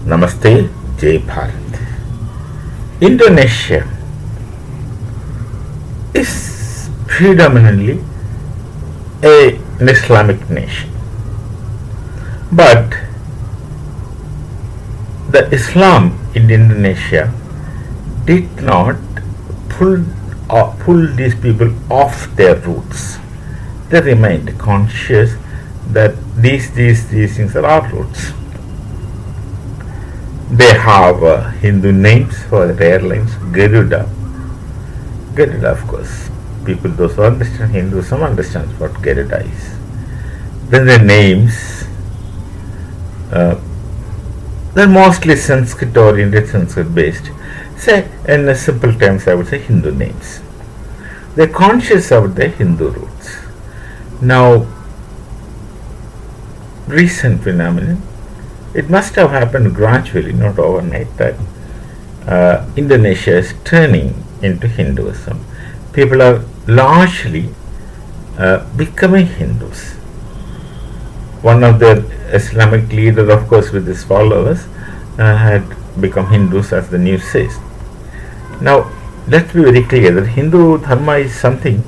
Namaste, Jai Bharat. Indonesia is predominantly an Islamic nation, but the Islam in Indonesia did not pull these people off their roots. They remained conscious that these things are our roots. They have Hindu names for their airlines. Garuda, of course. People, those who understand Hinduism, understands what Garuda is. Then the names, they're mostly Sanskrit oriented, Sanskrit based. Say, in simple terms, I would say Hindu names. They're conscious of their Hindu roots. Now, recent phenomenon, it must have happened gradually, not overnight, that Indonesia is turning into Hinduism. People are largely becoming Hindus. One of the Islamic leaders, of course, with his followers, had become Hindus, as the news says. Now, let's be very clear that Hindu Dharma is something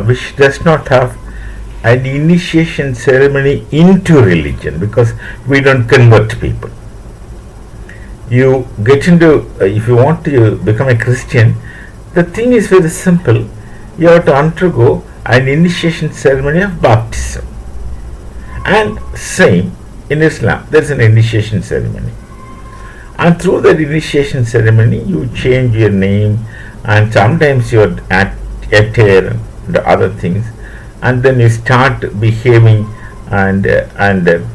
which does not have an initiation ceremony into religion, because we don't convert people. You get into, if you want to become a Christian, the thing is very simple. You have to undergo an initiation ceremony of baptism. And same in Islam, there is an initiation ceremony. And through that initiation ceremony, you change your name and sometimes your attire and the other things, and then you start behaving and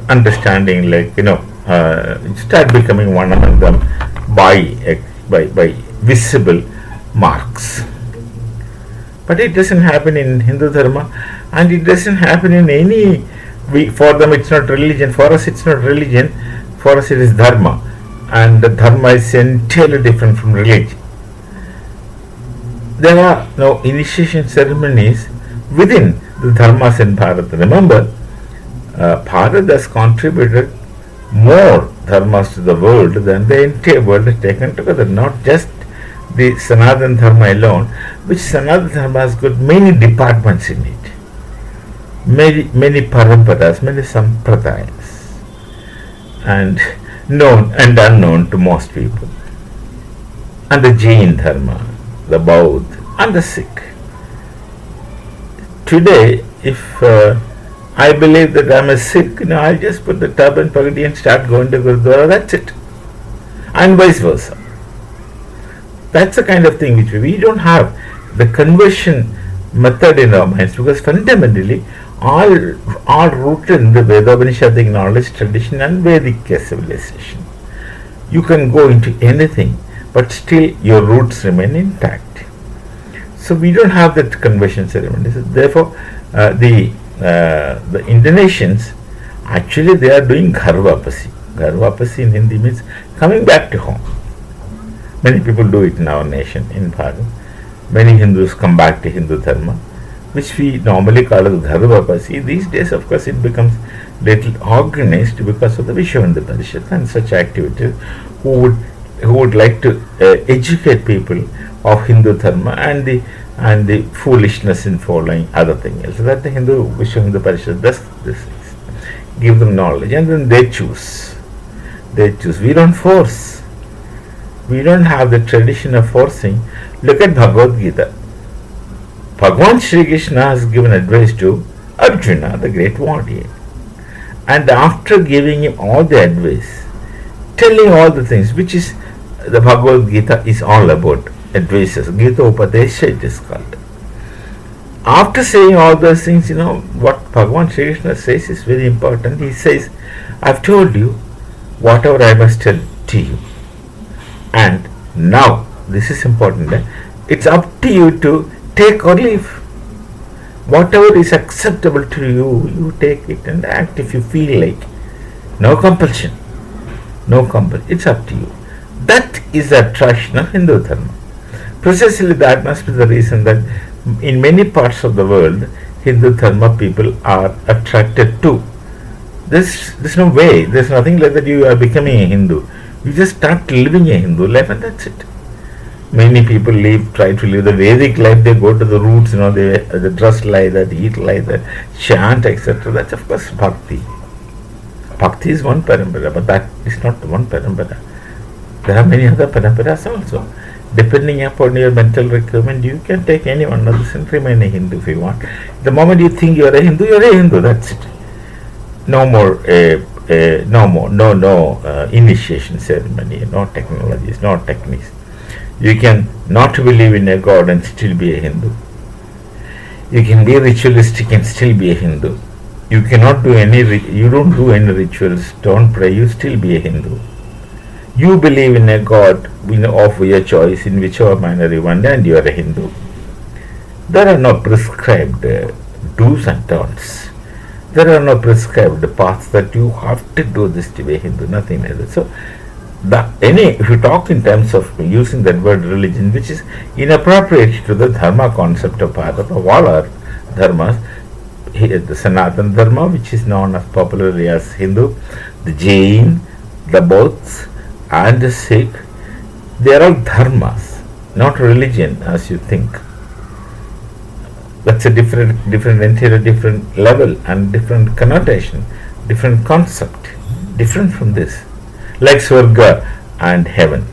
understanding, like start becoming one among them by visible marks. But it doesn't happen in Hindu Dharma, and it doesn't happen in any. For them, it's not religion. For us, it's not religion. For us, it is Dharma, and the Dharma is entirely different from religion. There are no initiation ceremonies within the dharmas in Bharat. Remember, Bharat has contributed more dharmas to the world than the entire world has taken together. Not just the Sanatana Dharma alone, which Sanatana Dharma has got many departments in it, many paramparas, many sampradayas, and known and unknown to most people. And the Jain Dharma, the Bauddha, and the Sikh. Today, if I believe that I'm a Sikh, I'll just put the turban, pagadi, and start going to Gurdwara. That's it, and vice versa. That's the kind of thing which we don't have the conversion method in our minds, because fundamentally all rooted in the Veda-Upanishadic knowledge, tradition, and Vedic civilization. You can go into anything, but still your roots remain intact. So we don't have that conversion ceremony. So therefore, the Indonesians, actually they are doing Gharvapasi. Gharvapasi in Hindi means coming back to home. Many people do it in our nation, in Bharat. Many Hindus come back to Hindu Dharma, which we normally call as Gharvapasi. These days, of course, it becomes little organized because of the Vishwa Hindu Parishad and such activities, who would like to educate people of Hindu Dharma and the foolishness in following other things. So that the Vishwa Hindu Parishad does this, give them knowledge, and then they choose. We don't force. We don't have the tradition of forcing. Look at Bhagavad Gita. Bhagavan Sri Krishna has given advice to Arjuna, the great warrior. And after giving him all the advice, telling all the things, which is the Bhagavad Gita is all about, advices, Gita Upadesha it is called. After saying all those things, what Bhagavan Sri Krishna says is very important. He says, I've told you whatever I must tell to you. And now, this is important, it's up to you to take or leave. Whatever is acceptable to you, you take it and act if you feel like. No compulsion. It's up to you. That is the attraction of Hindu Dharma. Precisely that must be the reason that in many parts of the world, Hindu Dharma people are attracted to There's no way. There's nothing like that. You are becoming a Hindu. You just start living a Hindu life, and that's it. Many people try to live the Vedic life. They go to the roots. They dress like that, eat like that, chant, etc. That's of course bhakti. Bhakti is one parampara, but that is not one parampara. There are many other paramparas also. Depending upon your mental requirement, you can take any one of this and remain a Hindu if you want. The moment you think you are a Hindu, you are a Hindu. That's it. No more, no initiation ceremony, no technologies, no techniques. You can not believe in a god and still be a Hindu. You can be ritualistic and still be a Hindu. You cannot do you don't do any rituals, don't pray, you still be a Hindu. You believe in a god of your choice in whichever manner you want, and you are a Hindu. There are no prescribed do's and don'ts. There are no prescribed paths that you have to do this to be a Hindu, nothing like that. So, if you talk in terms of using that word religion, which is inappropriate to the dharma concept of Bharata, of all our dharmas, the Sanatana Dharma, which is known as popularly as Hindu, the Jain, the Bauds, and the Sikh, they are all dharmas, not religion as you think. That's a different entire different level and different connotation, different concept, different from this. Like Swarga and heaven.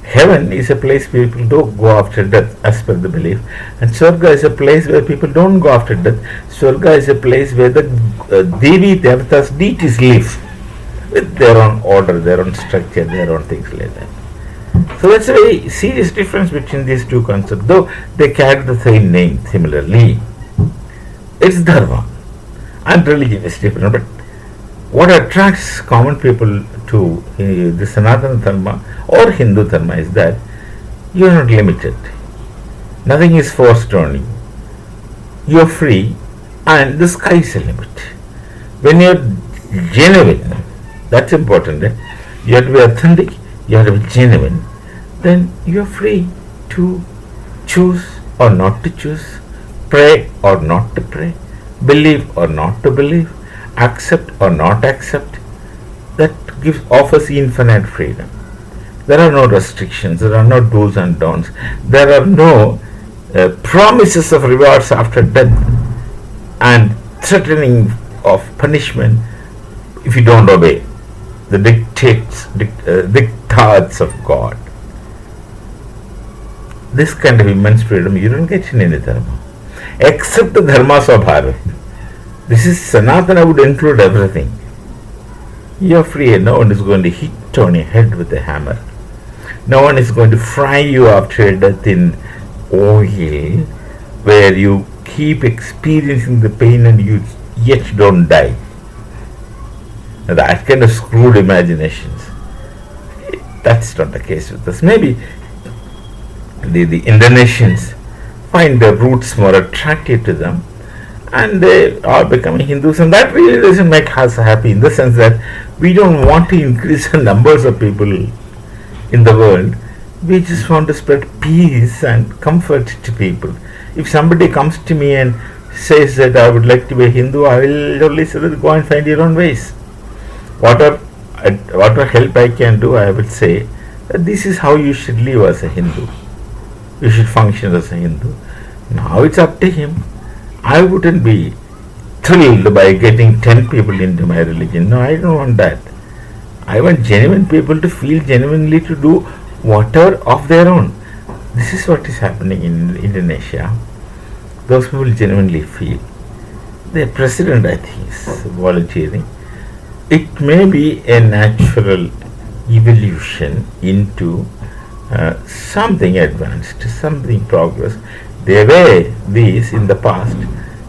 Heaven is a place where people don't go after death as per the belief, and Swarga is a place where people don't go after death. Swarga is a place where the Devi Devatas, deities live with their own order, their own structure, their own things like that. So that's a very serious difference between these two concepts, though they carry the same name similarly. It's dharma, and religion is different. But what attracts common people to the Sanatana Dharma or Hindu Dharma is that you are not limited. Nothing is forced on you. You are free, and the sky is a limit. When you are genuine, that's important. You have to be authentic, you have to be genuine. Then you are free to choose or not to choose, pray or not to pray, believe or not to believe, accept or not accept. That offers infinite freedom. There are no restrictions, there are no do's and don'ts, there are no promises of rewards after death and threatening of punishment if you don't obey the dictats of God. This kind of immense freedom you don't get in any dharma, except the dharmas of Bharat. This is Sanatana would include everything. You are free, and no one is going to hit on your head with a hammer. No one is going to fry you after your death in oil, where you keep experiencing the pain and you yet don't die. That kind of screwed imaginations. That's not the case with us. Maybe the Indonesians find the roots more attractive to them, and they are becoming Hindus, and that really doesn't make us happy, in the sense that we don't want to increase the numbers of people in the world. We just want to spread peace and comfort to people. If somebody comes to me and says that I would like to be a Hindu, I will only say that go and find your own ways. Whatever help I can do, I will say that this is how you should live as a Hindu. You should function as a Hindu. Now it's up to him. I wouldn't be thrilled by getting 10 people into my religion. No, I don't want that. I want genuine people to feel genuinely to do whatever of their own. This is what is happening in Indonesia. Those people genuinely feel. Their president, I think, is volunteering. It may be a natural evolution into something advanced, something progress. They were these in the past.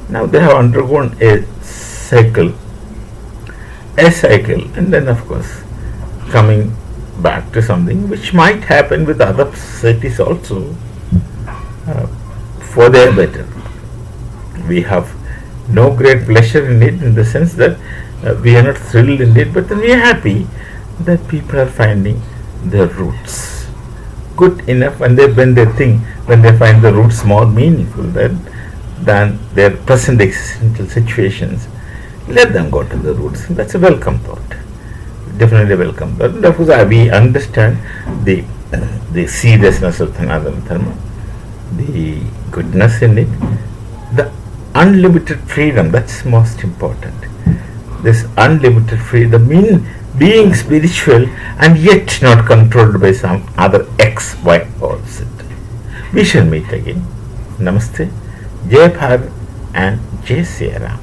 Now they have undergone a cycle, and then of course coming back to something which might happen with other societies also, for their better. We have no great pleasure in it, in the sense that we are not thrilled in it, but then we are happy that people are finding their roots good enough, and when they find the roots more meaningful than their present existential situations. let them go to the roots. That's a welcome thought. Definitely welcome thought. And of course, we understand the seriousness of Sanatana Dharma, the goodness in it, the unlimited freedom. That's most important. This unlimited freedom means being spiritual and yet not controlled by some other X, Y, or Z. We shall meet again. Namaste, Jai Bharat and Jai Sri Ram.